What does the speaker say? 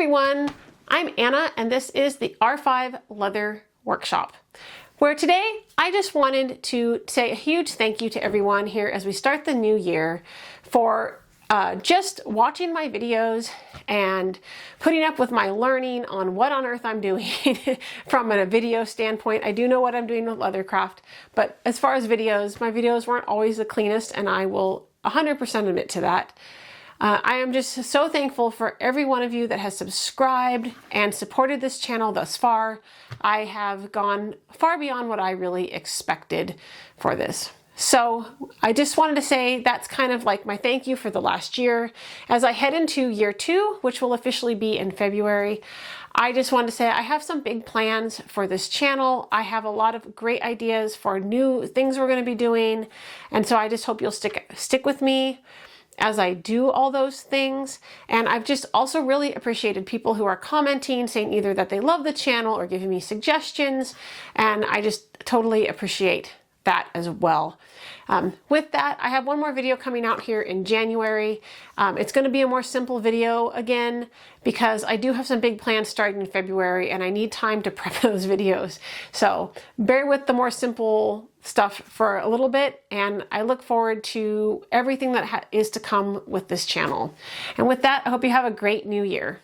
everyone, I'm Anna and this is the R5 Leather Workshop, where today I just wanted to say a huge thank you to everyone here as we start the new year for just watching my videos and putting up with my learning on what on earth I'm doing from a video standpoint. I do know what I'm doing with leathercraft, but as far as videos, my videos weren't always the cleanest, and I will 100% admit to that. I am just so thankful for every one of you that has subscribed and supported this channel thus far. I have gone far beyond what I really expected for this. So I just wanted to say that's kind of like my thank you for the last year. As I head into year 2, which will officially be in February, I just wanted to say I have some big plans for this channel. I have a lot of great ideas for new things we're going to be doing. And so I just hope you'll stick with me as I do all those things. And I've just also really appreciated people who are commenting, saying either that they love the channel or giving me suggestions. And I just totally appreciate that as well. With that, I have one more video coming out here in January. It's going to be a more simple video again, because I do have some big plans starting in February and I need time to prep those videos. So bear with the more simple stuff for a little bit, and I look forward to everything that is to come with this channel. And with that, I hope you have a great new year.